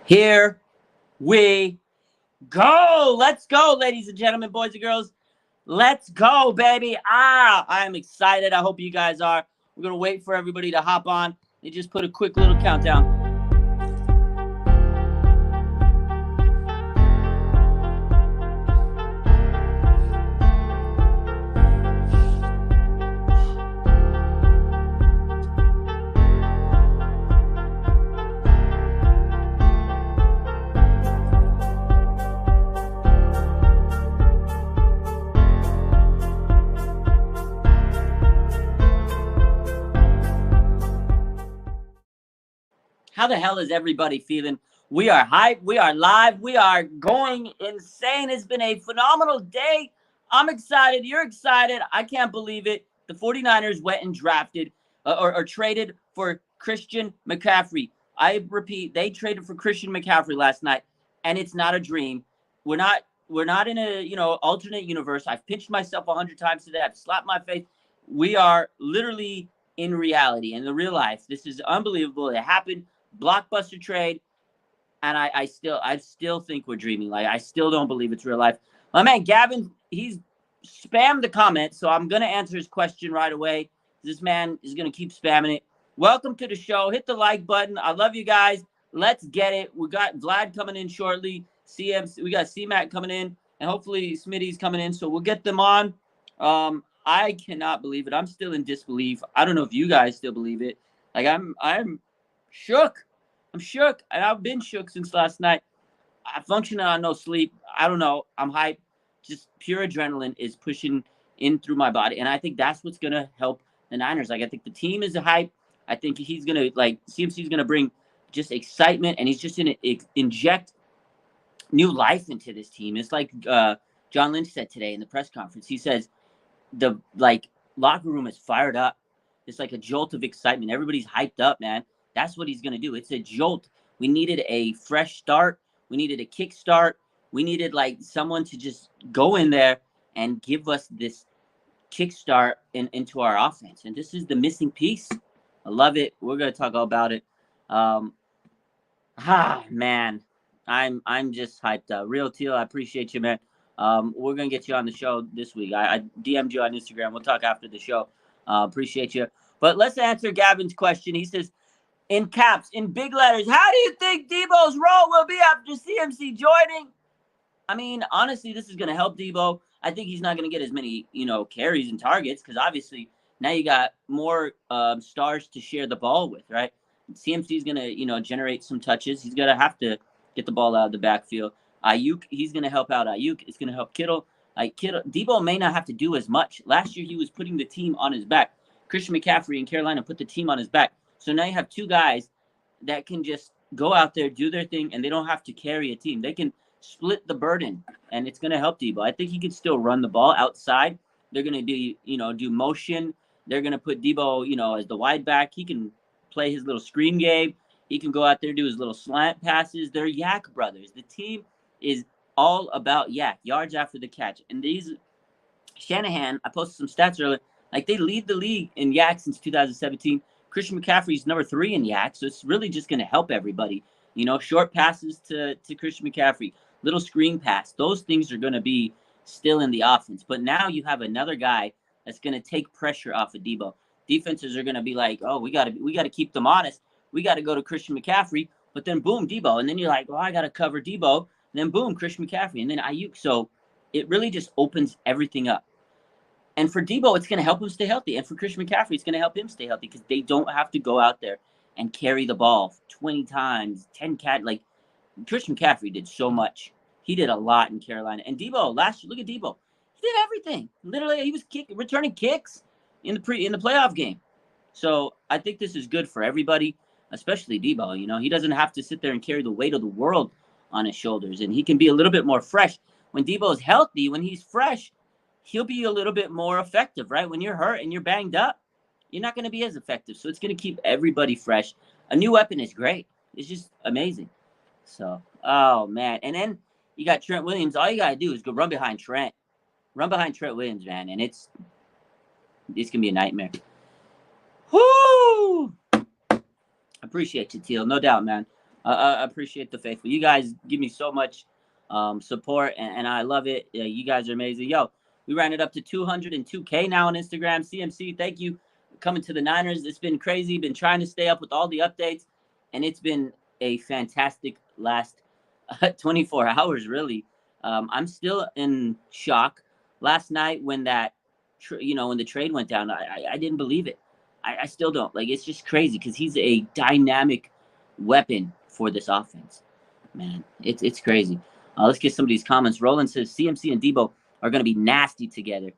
Here we go. Let's go, ladies and gentlemen, boys and girls. Let's go, baby. I am excited. I hope you guys are. We're going to wait for everybody to hop on. They just put a quick little countdown. How the hell is everybody feeling? We are hyped. We are live. We are going insane. It's been a phenomenal day. I'm excited. You're excited. I can't believe it. The 49ers went and drafted or traded for Christian McCaffrey. I repeat, they traded for Christian McCaffrey last night, and it's not a dream. We're not in a alternate universe. I've pinched myself 100 times today. I've slapped my face. We are literally in reality, in the real life. This is unbelievable. It happened. Blockbuster trade, and I still think we're dreaming. Like, I still don't believe it's real life. My man Gavin, he's spammed the comment, so I'm gonna answer his question right away. This man is gonna keep spamming it. Welcome to the show. Hit the like button. I love you guys. Let's get it. We got Vlad coming in shortly. CMC, we got CMAC coming in, and hopefully Smitty's coming in. So we'll get them on. I cannot believe it. I'm still in disbelief. I don't know if you guys still believe it. Like, I'm shook. I'm shook. And I've been shook since last night. I function on no sleep. I don't know. I'm hyped. Just pure adrenaline is pushing in through my body. And I think that's what's going to help the Niners. Like, I think the team is a hype. I think he's going to, CMC's going to bring just excitement. And he's just going to inject new life into this team. It's like John Lynch said today in the press conference. He says the, locker room is fired up. It's like a jolt of excitement. Everybody's hyped up, man. That's what he's going to do. It's a jolt. We needed a fresh start. We needed a kick start. We needed, someone to just go in there and give us this kick start into our offense. And this is the missing piece. I love it. We're going to talk all about it. Man. I'm just hyped up. Real Teal, I appreciate you, man. We're going to get you on the show this week. I DM'd you on Instagram. We'll talk after the show. Appreciate you. But let's answer Gavin's question. He says, in caps, in big letters, how do you think Deebo's role will be after CMC joining? I mean, honestly, this is going to help Deebo. I think he's not going to get as many, carries and targets because obviously now you got more stars to share the ball with, right? CMC is going to, generate some touches. He's going to have to get the ball out of the backfield. Ayuk, he's going to help out Ayuk. It's going to help Kittle. Deebo may not have to do as much. Last year, he was putting the team on his back. Christian McCaffrey in Carolina put the team on his back. So now you have two guys that can just go out there, do their thing, and they don't have to carry a team. They can split the burden, and it's going to help Deebo. I think he can still run the ball outside. They're going to do motion. They're going to put Deebo, as the wide back. He can play his little screen game. He can go out there, do his little slant passes. They're Yak brothers. The team is all about Yak, yards after the catch. And these Shanahan, I posted some stats earlier, they lead the league in Yak since 2017. Christian McCaffrey's number 3 in Yak, so it's really just going to help everybody. Short passes to Christian McCaffrey, little screen pass. Those things are going to be still in the offense. But now you have another guy that's going to take pressure off of Deebo. Defenses are going to be like, oh, we got to keep them honest. We got to go to Christian McCaffrey. But then, boom, Deebo. And then you're like, well, I got to cover Deebo. And then, boom, Christian McCaffrey. And then Ayuk. So it really just opens everything up. And for Deebo, it's going to help him stay healthy. And for Christian McCaffrey, it's going to help him stay healthy because they don't have to go out there and carry the ball 20 times, 10 cat. Christian McCaffrey did so much. He did a lot in Carolina. And Deebo, last year, look at Deebo. He did everything. Literally, he was returning kicks in the playoff game. So I think this is good for everybody, especially Deebo. He doesn't have to sit there and carry the weight of the world on his shoulders. And he can be a little bit more fresh. When Deebo's healthy, when he's fresh, he'll be a little bit more effective, right? When you're hurt and you're banged up, you're not going to be as effective. So it's going to keep everybody fresh. A new weapon is great. It's just amazing. So, oh, man. And then you got Trent Williams. All you got to do is go run behind Trent. Run behind Trent Williams, man. And it's going to be a nightmare. Whoo! Appreciate you, Teal. No doubt, man. I appreciate the faithful. You guys give me so much support, and I love it. You guys are amazing. Yo, we ran it up to 202K now on Instagram. CMC, thank you for coming to the Niners. It's been crazy. Been trying to stay up with all the updates, and it's been a fantastic last 24 hours, really. I'm still in shock. Last night when that, when the trade went down, I didn't believe it. I still don't. Like, it's just crazy because he's a dynamic weapon for this offense. Man, it's crazy. Let's get some of these comments. Roland says CMC and Deebo are going to be nasty together.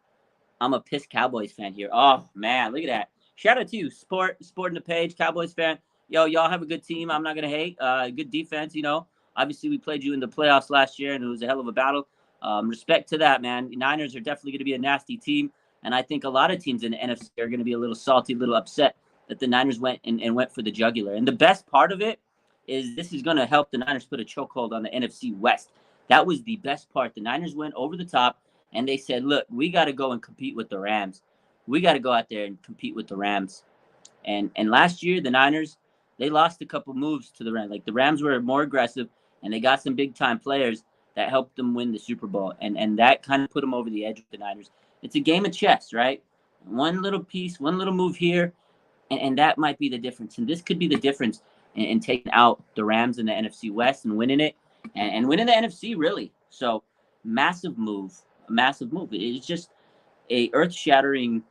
I'm a pissed Cowboys fan here. Oh man, look at that. Shout out to you, sporting the page, Cowboys fan. Yo, y'all have a good team. I'm not gonna hate. Good defense. Obviously we played you in the playoffs last year, and it was a hell of a battle. Respect to that, man. The Niners are definitely gonna be a nasty team, and I think a lot of teams in the NFC are gonna be a little salty, a little upset that the Niners went and went for the jugular. And the best part of it is this is gonna help the Niners put a chokehold on the NFC West. That was the best part. The Niners went over the top and they said, look, we got to go and compete with the Rams. We got to go out there and compete with the Rams. And last year, the Niners, they lost a couple moves to the Rams. Like, the Rams were more aggressive, and they got some big-time players that helped them win the Super Bowl. And that kind of put them over the edge with the Niners. It's a game of chess, right? One little piece, one little move here, and that might be the difference. And this could be the difference in taking out the Rams in the NFC West and winning it, and winning the NFC, really. So, massive move. A massive move. It's just a earth-shattering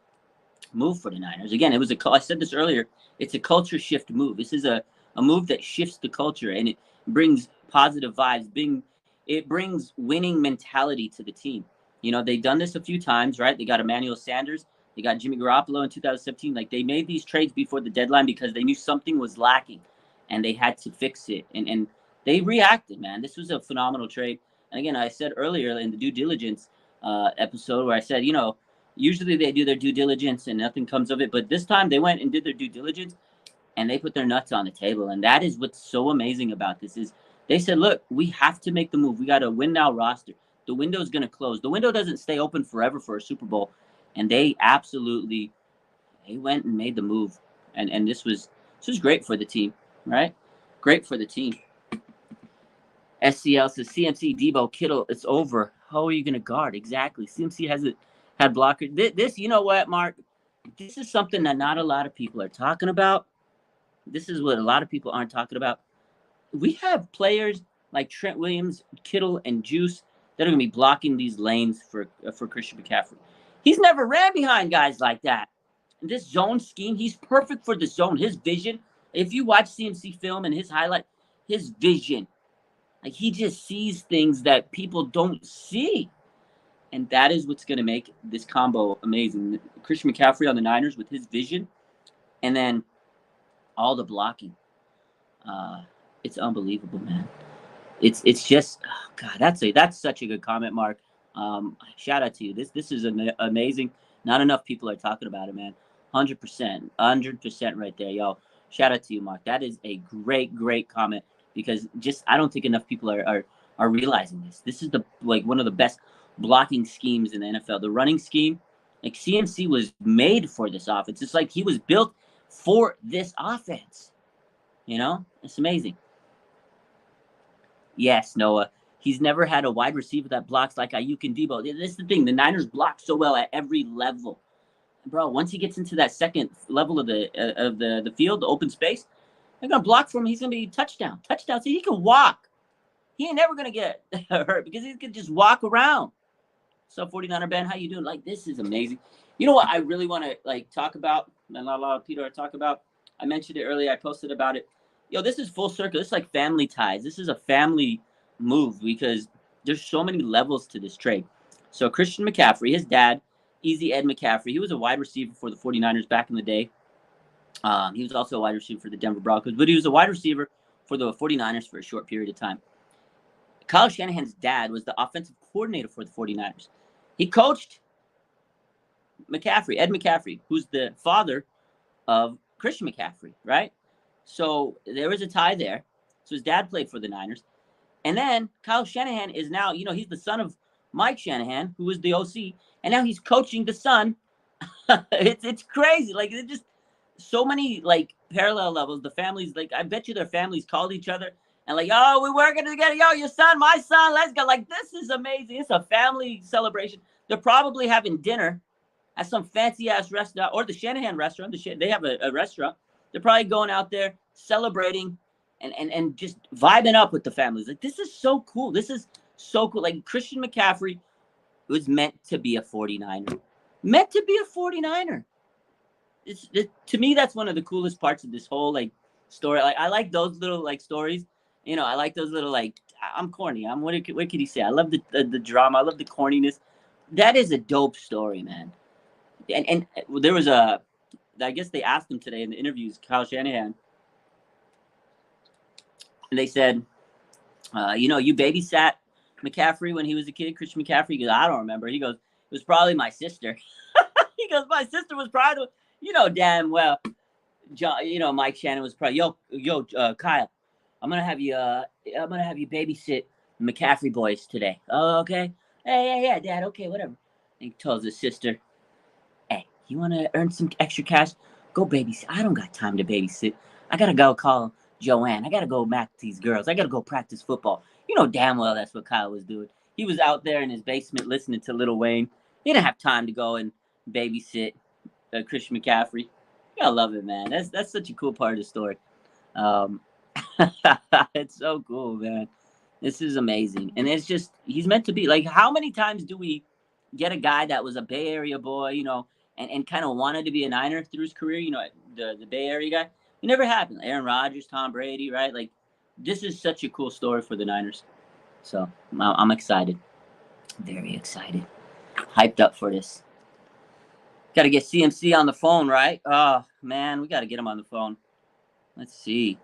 move for the Niners. Again, I said this earlier, it's a culture shift move. This is a move that shifts the culture, and it brings positive vibes. It brings winning mentality to the team. They've done this a few times, right? They got Emmanuel Sanders. They got Jimmy Garoppolo in 2017. Like, they made these trades before the deadline because they knew something was lacking, and they had to fix it. And they reacted, man. This was a phenomenal trade. And again, I said earlier in the due diligence episode where I said, usually they do their due diligence and nothing comes of it. But this time they went and did their due diligence and they put their nuts on the table. And that is what's so amazing about this is they said, look, we have to make the move. We got a win now roster. The window is going to close. The window doesn't stay open forever for a Super Bowl. And they went and made the move. And this was great for the team, right? Great for the team. SCL says CMC, Deebo, Kittle, it's over. How are you going to guard? Exactly. CMC hasn't had blockers. This, you know what, Mark? This is something that not a lot of people are talking about. This is what a lot of people aren't talking about. We have players like Trent Williams, Kittle, and Juice that are going to be blocking these lanes for Christian McCaffrey. He's never ran behind guys like that. In this zone scheme, he's perfect for the zone. His vision, if you watch CMC film and his highlight, his vision, like, he just sees things that people don't see. And that is what's going to make this combo amazing. Christian McCaffrey on the Niners with his vision and then all the blocking. It's unbelievable, man. It's just, oh God, that's such a good comment, Mark. Shout out to you. This is amazing. Not enough people are talking about it, man. 100% right there, yo. Shout out to you, Mark. That is a great comment. Because I don't think enough people are realizing this. This is one of the best blocking schemes in the NFL. The running scheme, like, CMC was made for this offense. It's like he was built for this offense. It's amazing. Yes, Noah. He's never had a wide receiver that blocks like Ayuk and Deebo. This is the thing. The Niners block so well at every level. Bro, once he gets into that second level of the field, the open space, they're going to block for him. He's going to be touchdown. So he can walk. He ain't never going to get hurt because he can just walk around. So 49er Ben, how you doing? Like, this is amazing. You know what I really want to, talk about, and not a lot of people are talking about? I mentioned it earlier. I posted about it. This is full circle. This is like family ties. This is a family move because there's so many levels to this trade. So Christian McCaffrey, his dad, Easy Ed McCaffrey, he was a wide receiver for the 49ers back in the day. He was also a wide receiver for the Denver Broncos, but he was a wide receiver for the 49ers for a short period of time. Kyle Shanahan's dad was the offensive coordinator for the 49ers. He coached McCaffrey, Ed McCaffrey, who's the father of Christian McCaffrey, right? So there was a tie there. So his dad played for the Niners. And then Kyle Shanahan is now, he's the son of Mike Shanahan, who was the OC, and now he's coaching the son. It's crazy. Like, it just so many like parallel levels. The families, like I bet you their families called each other and like, oh, we're working together. Yo, your son, my son, let's go. Like, this is amazing. It's a family celebration. They're probably having dinner at some fancy ass restaurant or the Shanahan restaurant. They have a restaurant. They're probably going out there celebrating and just vibing up with the families. Like, this is so cool. This is so cool. Like, Christian McCaffrey was meant to be a 49er. Meant to be a 49er. To me, that's one of the coolest parts of this whole like story. Like, I like those little like stories. You know, I like those little like, I'm corny. What can you say? I love the drama. I love the corniness. That is a dope story, man. And there was I guess they asked him today in the interviews, Kyle Shanahan, and they said, you babysat McCaffrey when he was a kid, Christian McCaffrey. He goes, I don't remember. He goes, it was probably my sister. He goes, my sister was probably, damn well, John, Mike Shannon was probably, Kyle, I'm gonna have you babysit McCaffrey boys today. Oh, okay. Hey, yeah, Dad. Okay, whatever. And he tells his sister, hey, you want to earn some extra cash? Go babysit. I don't got time to babysit. I got to go call Joanne. I got to go back to these girls. I got to go practice football. You know damn well that's what Kyle was doing. He was out there in his basement listening to Lil Wayne. He didn't have time to go and babysit Christian McCaffrey. You gotta love it, man. That's such a cool part of the story. It's so cool, man. This is amazing. And it's just, he's meant to be. Like, how many times do we get a guy that was a Bay Area boy, and kind of wanted to be a Niner through his career, the Bay Area guy? It never happened. Aaron Rodgers, Tom Brady, right? Like, this is such a cool story for the Niners. So I'm excited. Very excited. Hyped up for this. Got to get CMC on the phone, right? Oh, man, we got to get him on the phone. Let's see.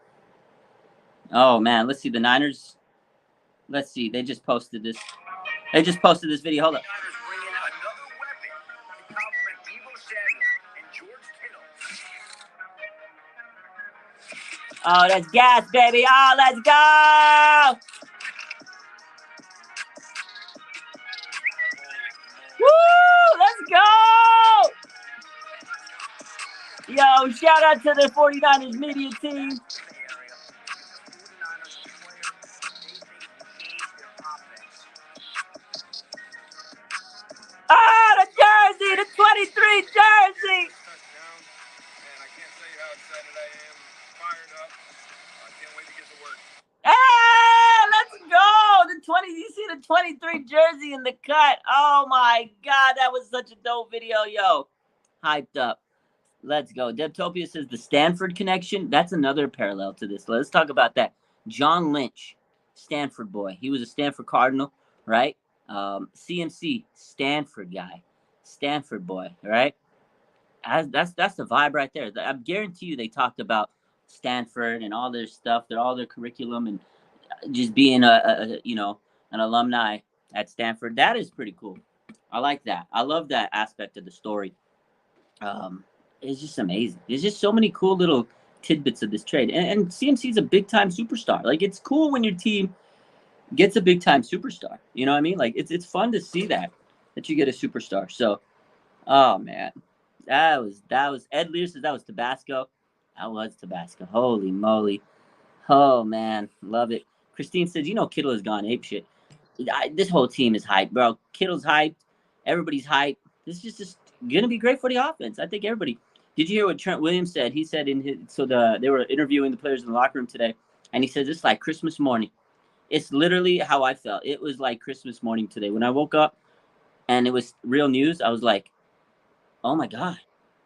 Oh, man, let's see. The Niners. Let's see. They just posted this. Video. Hold up. Oh, that's gas, baby. Oh, let's go. Woo! Let's go. Yo, shout out to the 49ers media team. Oh, the jersey, the 23 jersey. Hey, let's go. You see the 23 jersey in the cut. Oh my God, that was such a dope video, yo. Hyped up. Let's go. Debtopia says the Stanford connection. That's another parallel to this. Let's talk about that. John Lynch, Stanford boy. He was a Stanford Cardinal, right? CMC, Stanford guy. Stanford boy, right? That's the vibe right there. I guarantee you they talked about Stanford and all their stuff, all their curriculum, and just being an alumni at Stanford. That is pretty cool. I like that. I love that aspect of the story. It's just amazing. There's just so many cool little tidbits of this trade. And CMC is a big time superstar. Like, it's cool when your team gets a big time superstar. You know what I mean? Like, it's fun to see that you get a superstar. So, oh man, that was Ed Lear says that was Tabasco. That was Tabasco. Holy moly. Oh man, love it. Christine says, Kittle has gone apeshit. This whole team is hyped, bro. Kittle's hyped. Everybody's hyped. This is just gonna be great for the offense. I think everybody. Did you hear what Trent Williams said? He said they were interviewing the players in the locker room today, and he says it's like Christmas morning. It's literally how I felt. It was like Christmas morning today. When I woke up and it was real news, I was like, oh my God,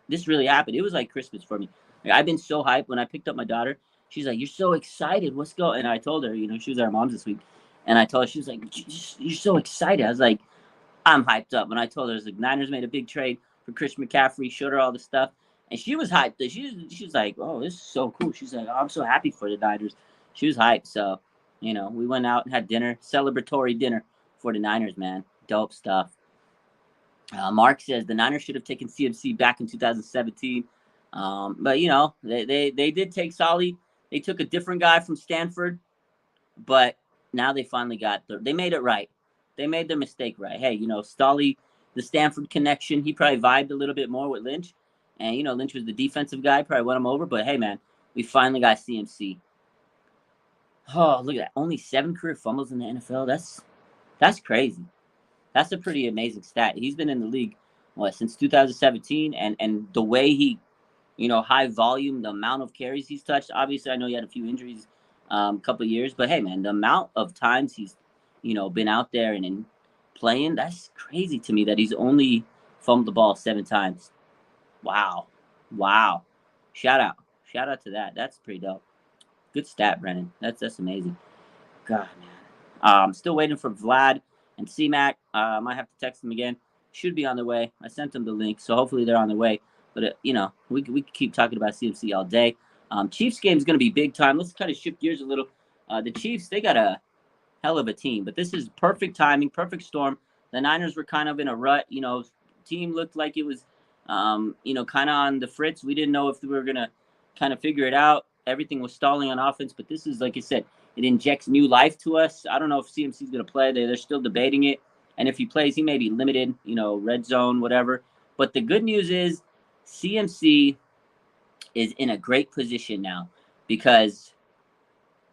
this really happened. It was like Christmas for me. Like, I've been so hyped. When I picked up my daughter, she's like, you're so excited. What's going on? And I told her, she was at her mom's this week. And I told her, she was like, you're so excited. I was like, I'm hyped up. When I told her, the Niners made a big trade for Christian McCaffrey, showed her all the stuff. And she was hyped. She was like, oh, this is so cool. She's like, oh, I'm so happy for the Niners. She was hyped. So, we went out and had dinner, celebratory dinner for the Niners, man. Dope stuff. Mark says the Niners should have taken CMC back in 2017. But, they did take Solly. They took a different guy from Stanford. But now they finally they made it right. They made their mistake right. Hey, Stolly, the Stanford connection, he probably vibed a little bit more with Lynch. And, Lynch was the defensive guy, probably won him over. But, hey, man, we finally got CMC. Oh, look at that. Only 7 career fumbles in the NFL. That's crazy. That's a pretty amazing stat. He's been in the league, since 2017. And the way he, high volume, the amount of carries he's touched. Obviously, I know he had a few injuries a couple of years. But, hey, man, the amount of times he's, been out there and playing, that's crazy to me that he's only fumbled the ball 7 times. Wow. Shout out to that. That's pretty dope. Good stat, Brennan. That's amazing. God, man. Still waiting for Vlad and C-Mac. I might have to text them again. Should be on their way. I sent them the link, so hopefully they're on their way. But, we could keep talking about CMC all day. Chiefs game is going to be big time. Let's kind of shift gears a little. The Chiefs, they got a hell of a team, but this is perfect timing, perfect storm. The Niners were kind of in a rut. Team looked like it was, kind of on the fritz. We didn't know if we were going to kind of figure it out. Everything was stalling on offense, but this is, like I said, it injects new life to us. I don't know if CMC is going to play. They're still debating it. And if he plays, he may be limited, red zone, whatever. But the good news is CMC is in a great position now, because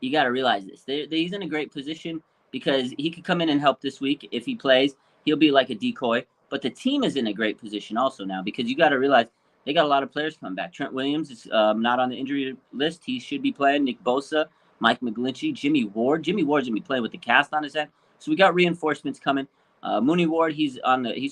you got to realize this. He's in a great position because he could come in and help this week. If he plays, he'll be like a decoy. But the team is in a great position also now, because you got to realize they got a lot of players coming back. Trent Williams is not on the injury list. He should be playing. Nick Bosa, Mike McGlinchey, Jimmy Ward. Jimmy Ward's going to be playing with the cast on his head. So we got reinforcements coming. Mooney Ward, he's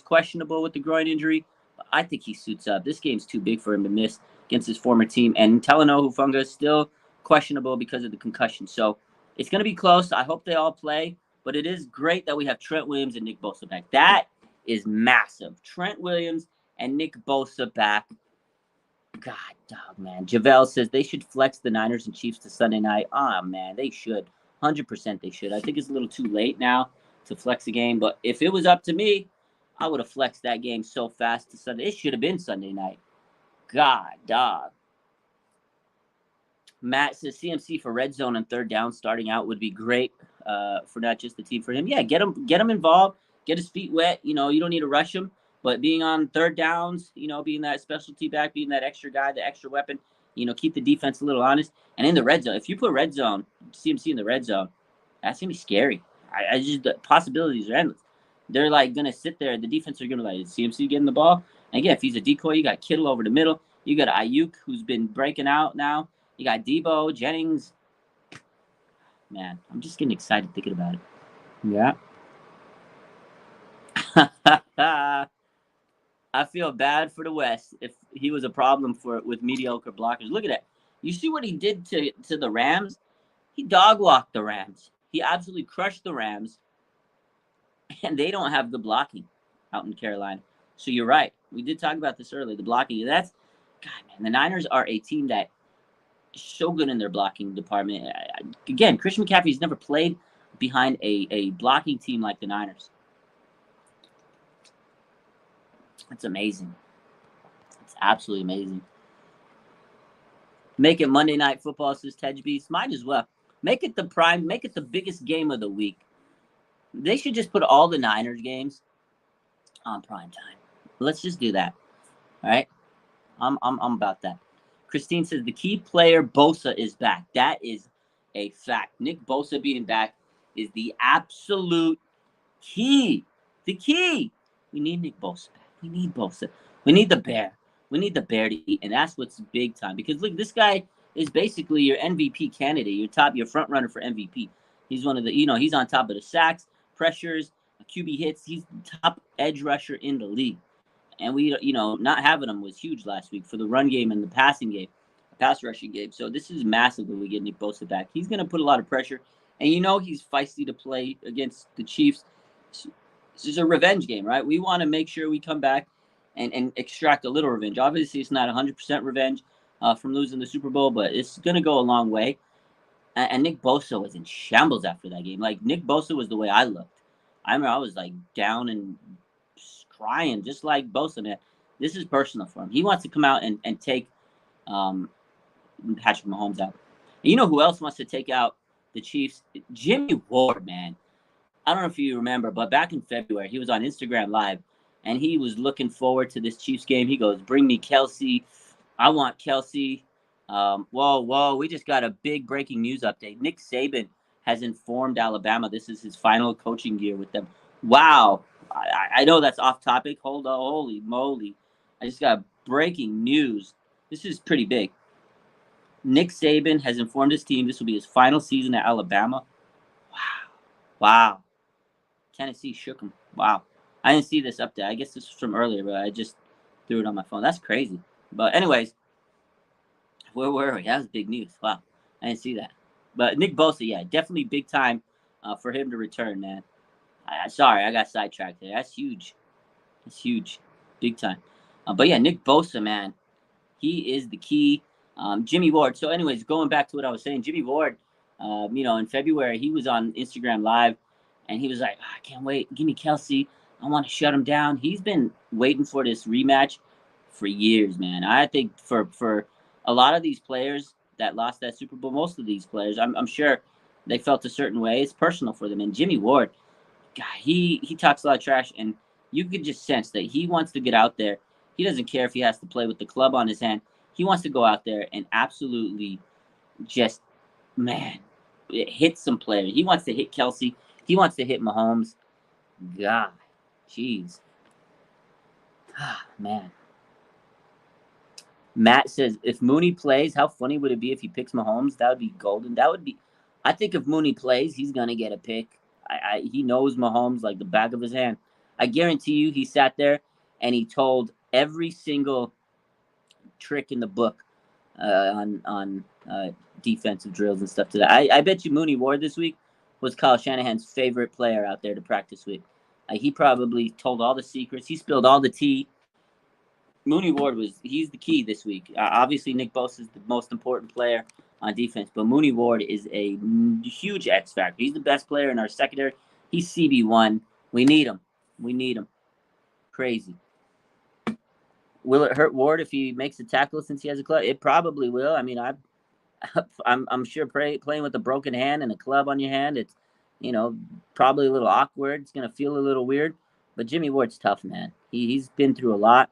questionable with the groin injury. But I think he suits up. This game's too big for him to miss against his former team. And Talanoa Hufanga is still questionable because of the concussion. So it's going to be close. I hope they all play. But it is great that we have Trent Williams and Nick Bosa back. That is massive. Trent Williams and Nick Bosa back. God, dog, man. Javale says they should flex the Niners and Chiefs to Sunday night. Oh, man, they should. 100% they should. I think it's a little too late now to flex the game. But if it was up to me, I would have flexed that game so fast to Sunday. It should have been Sunday night. God, dog. Matt says CMC for red zone and third down starting out would be great for not just the team, for him. Yeah, get him involved, get his feet wet. You don't need to rush him, but being on third downs, being that specialty back, being that extra guy, the extra weapon, keep the defense a little honest. And in the red zone, if you put CMC in the red zone, that's going to be scary. The possibilities are endless. They're like going to sit there. The defense are going to like, is CMC getting the ball? And again, if he's a decoy, you got Kittle over the middle. You got Ayuk, who's been breaking out now. You got Deebo, Jennings. Man, I'm just getting excited thinking about it. Yeah. I feel bad for the West if he was a problem with mediocre blockers. Look at that. You see what he did to the Rams? He dog-walked the Rams. He absolutely crushed the Rams. And they don't have good blocking out in Carolina. So you're right. We did talk about this earlier. The blocking. God, man, the Niners are a team that is so good in their blocking department. Again, Christian McCaffrey's never played behind a blocking team like the Niners. It's amazing. It's absolutely amazing. Make it Monday Night Football, says Tej Beast. Might as well. Make it the biggest game of the week. They should just put all the Niners games on prime time. Let's just do that. All right? I'm about that. Christine says the key player, Bosa, is back. That is a fact. Nick Bosa being back is the absolute key. The key. We need Nick Bosa back. We need Bosa. We need the bear. We need the bear to eat. And that's what's big time. Because, look, this guy is basically your MVP candidate, your front runner for MVP. He's one of the, he's on top of the sacks, pressures, QB hits. He's the top edge rusher in the league. And we, not having him was huge last week for the run game and the passing game, the pass rushing game. So this is massive when we get Nick Bosa back. He's going to put a lot of pressure. And he's feisty to play against the Chiefs. This is a revenge game, right? We want to make sure we come back and extract a little revenge. Obviously, it's not 100% revenge from losing the Super Bowl, but it's going to go a long way. And Nick Bosa was in shambles after that game. Like, Nick Bosa was the way I looked. I remember I was, like, down and crying, just like Bosa, man. This is personal for him. He wants to come out and take Patrick Mahomes out. And you know who else wants to take out the Chiefs? Jimmy Ward, man. I don't know if you remember, but back in February, he was on Instagram Live, and he was looking forward to this Chiefs game. He goes, "Bring me Kelsey. I want Kelsey." Whoa! We just got a big breaking news update. Nick Saban has informed Alabama this is his final coaching year with them. Wow! I know that's off topic. Hold on, holy moly! I just got breaking news. This is pretty big. Nick Saban has informed his team this will be his final season at Alabama. Wow. Tennessee shook him. Wow. I didn't see this update. I guess this was from earlier, but I just threw it on my phone. That's crazy. But anyways, where were we? That was big news. Wow. I didn't see that. But Nick Bosa, yeah, definitely big time for him to return, man. Sorry, I got sidetracked there. That's huge. That's huge. Big time. But yeah, Nick Bosa, man. He is the key. Jimmy Ward. So, anyways, going back to what I was saying, Jimmy Ward, in February, he was on Instagram Live, and he was like, I can't wait. Give me Kelsey. I want to shut him down. He's been waiting for this rematch for years, man. I think for a lot of these players that lost that Super Bowl, most of these players, I'm sure they felt a certain way. It's personal for them. And Jimmy Ward, God, he talks a lot of trash, and you could just sense that he wants to get out there. He doesn't care if he has to play with the club on his hand. He wants to go out there and absolutely just, man, hit some players. He wants to hit Kelsey. He wants to hit Mahomes. God, jeez. Man. Matt says, if Mooney plays, how funny would it be if he picks Mahomes? That would be golden. That would be, I think if Mooney plays, he's going to get a pick. He knows Mahomes like the back of his hand. I guarantee you he sat there and he told every single trick in the book on defensive drills and stuff to that. I bet you Mooney Ward this week was Kyle Shanahan's favorite player out there to practice with. He probably told all the secrets. He spilled all the tea. Mooney Ward he's the key this week. Obviously, Nick Bosa is the most important player on defense, but Mooney Ward is a huge X factor. He's the best player in our secondary. He's CB1. We need him. We need him. Crazy. Will it hurt Ward if he makes a tackle since he has a club? It probably will. I mean, I'm sure playing with a broken hand and a club on your hand, it's probably a little awkward. It's gonna feel a little weird. But Jimmy Ward's tough, man. He's been through a lot.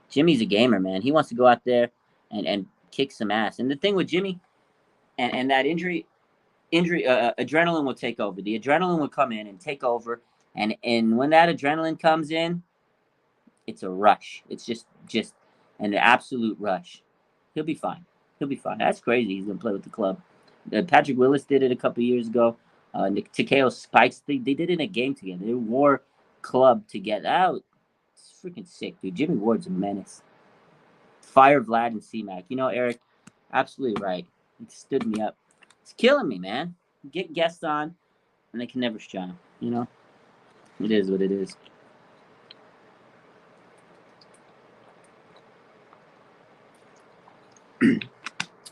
Jimmy's a gamer, man. He wants to go out there and kick some ass. And the thing with Jimmy and that injury, adrenaline will take over. The adrenaline will come in and take over. And when that adrenaline comes in, it's a rush. It's just an absolute rush. He'll be fine. He'll be fine. That's crazy. He's gonna play with the club. Patrick Willis did it a couple years ago. Takeo Spikes, they did it in a game together. They wore club together. Oh, it's freaking sick, dude. Jimmy Ward's a menace. Fire Vlad and C-Mac. Eric, absolutely right. It stood me up. It's killing me, man. Get guests on, and they can never shine. It is what it is.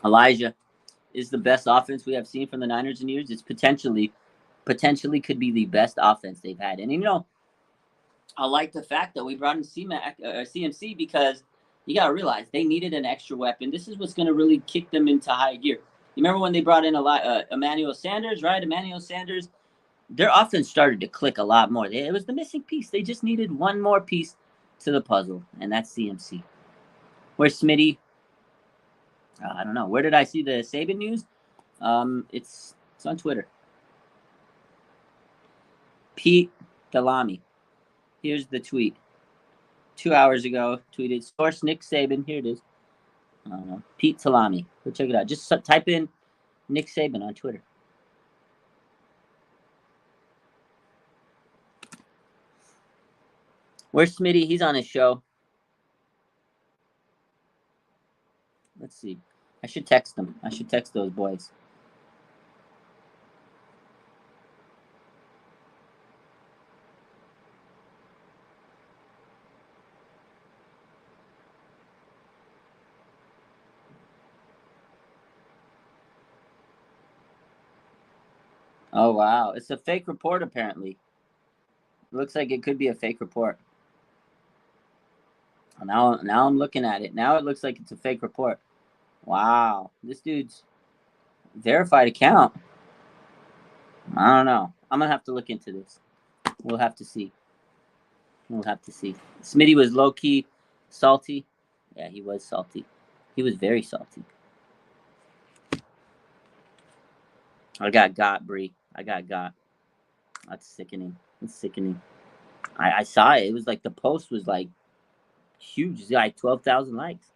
Elijah is the best offense we have seen from the Niners in years. It's potentially could be the best offense they've had. And I like the fact that we brought in CMC because you got to realize they needed an extra weapon. This is what's going to really kick them into high gear. You remember when they brought in Emmanuel Sanders, right? Emmanuel Sanders, their offense started to click a lot more. It was the missing piece. They just needed one more piece to the puzzle, and that's CMC. Where's Smitty? I don't know. Where did I see the Saban news? It's on Twitter. Pete Galami. Here's the tweet. 2 hours ago, tweeted, source Nick Saban. Here it is. Pete Talami. Go check it out. Just type in Nick Saban on Twitter. Where's Smitty? He's on his show. Let's see. I should text them. I should text those boys. Oh, wow. It's a fake report, apparently. It looks like it could be a fake report. Now I'm looking at it. Now it looks like it's a fake report. Wow. This dude's verified account. I don't know. I'm going to have to look into this. We'll have to see. We'll have to see. Smitty was low-key salty. Yeah, he was salty. He was very salty. I got, Bree. I got. That's sickening. That's sickening. I saw it. It was like the post was like huge. It's like 12,000 likes.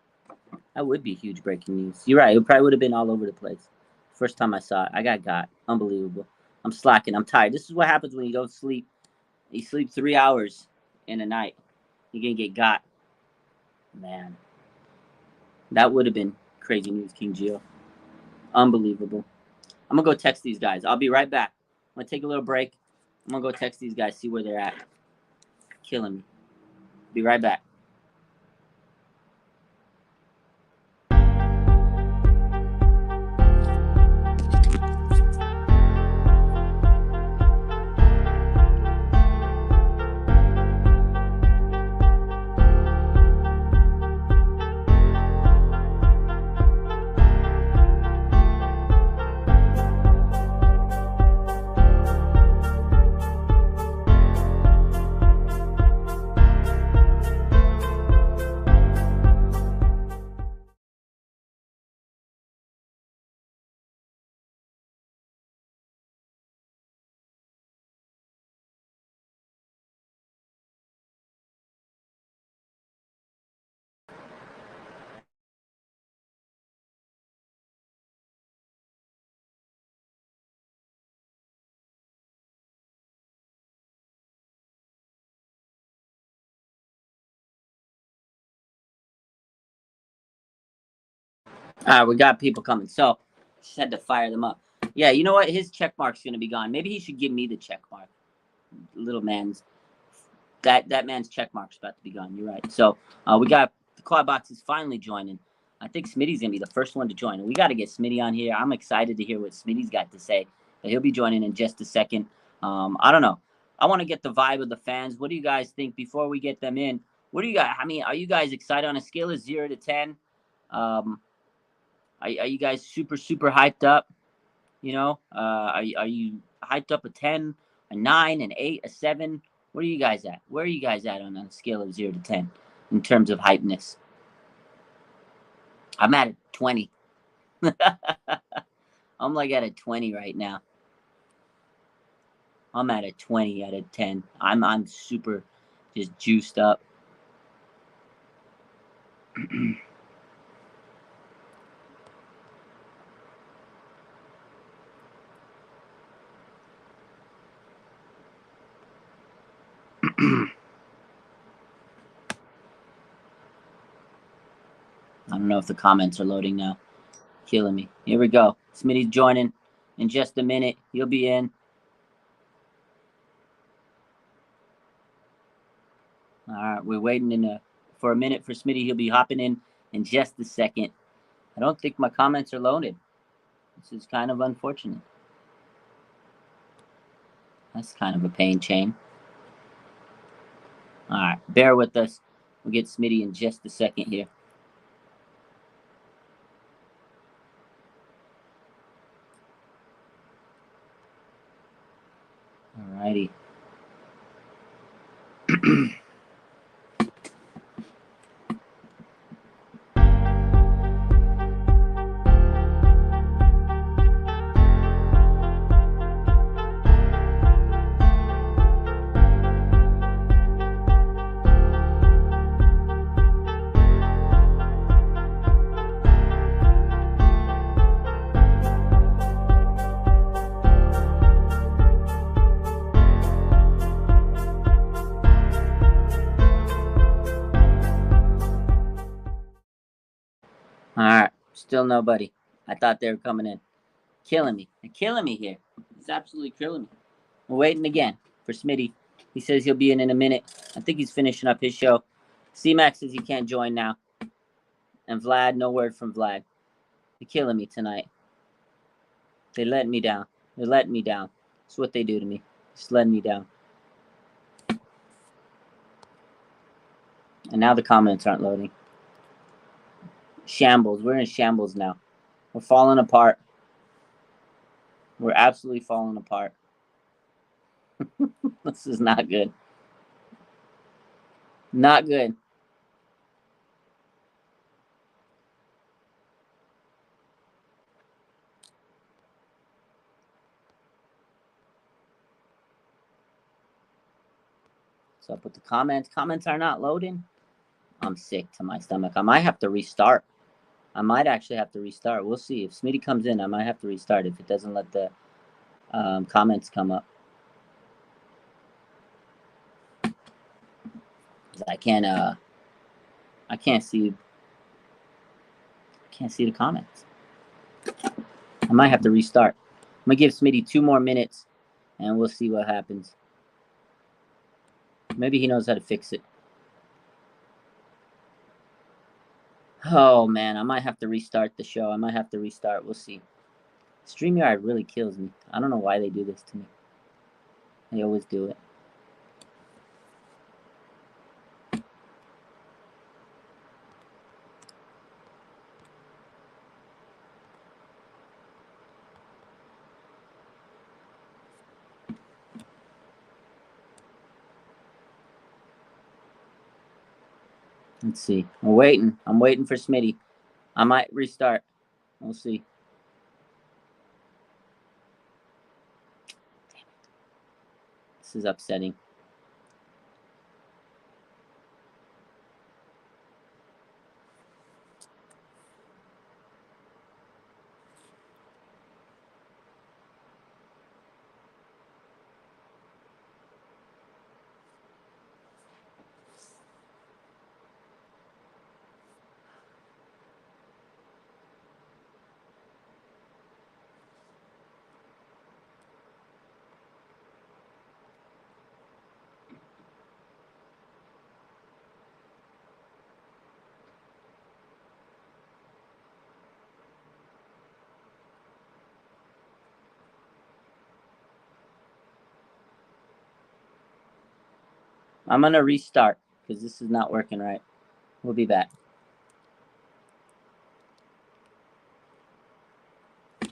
That would be huge breaking news. You're right. It probably would have been all over the place. First time I saw it, I got. Unbelievable. I'm slacking. I'm tired. This is what happens when you don't sleep. You sleep 3 hours in a night. You're going to get got. Man. That would have been crazy news, King Gio. Unbelievable. I'm going to go text these guys. I'll be right back. I'm going to take a little break. I'm going to go text these guys, see where they're at. Killing me. Be right back. All right, we got people coming. So, just had to fire them up. Yeah, you know what? His check mark's going to be gone. Maybe he should give me the check mark. Little man's that man's check mark's about to be gone. You're right. So, we got the quad box is finally joining. I think Smitty's going to be the first one to join. And we got to get Smitty on here. I'm excited to hear what Smitty's got to say. But he'll be joining in just a second. I don't know. I want to get the vibe of the fans. What do you guys think before we get them in? What do you guys? I mean, are you guys excited on a scale of 0 to 10? Are you guys super hyped up? You know, are you hyped up a 10, a 9, an 8, a 7? Where are you guys at? Where are you guys at on a scale of 0 to 10 in terms of hypeness? I'm at a 20. I'm like at a 20 right now. I'm at a 20 out of 10. I'm super just juiced up. I don't know if the comments are loading now. Killing me. Here we go. Smitty's joining in just a minute. He'll be in. All right, we're waiting for a minute for Smitty. He'll be hopping in just a second. I don't think my comments are loaded. This is kind of unfortunate. That's kind of a pain chain. All right, bear with us. We'll get Smitty in just a second here. All righty. All right, still nobody. I thought they were coming in. Killing me. They're killing me here. It's absolutely killing me. We're waiting again for Smitty. He says he'll be in a minute. I think he's finishing up his show. C-Max says he can't join now. And Vlad, no word from Vlad. They're killing me tonight. They let me down. They're letting me down. That's what they do to me. Just letting me down. And now the comments aren't loading. Shambles. We're in shambles now. We're falling apart. We're absolutely falling apart. This is not good. Not good. What's up with the comments? Comments are not loading. I'm sick to my stomach. I might have to restart. I might actually have to restart. We'll see. If Smitty comes in, I might have to restart if it doesn't let the comments come up. I can't see the comments. I might have to restart. I'm gonna give Smitty 2 more minutes and we'll see what happens. Maybe he knows how to fix it. Oh man, I might have to restart the show. I might have to restart. We'll see. StreamYard really kills me. I don't know why they do this to me. They always do it. Let's see. I'm waiting. I'm waiting for Smitty. I might restart. We'll see. Damn it. This is upsetting. I'm going to restart because this is not working right. We'll be back.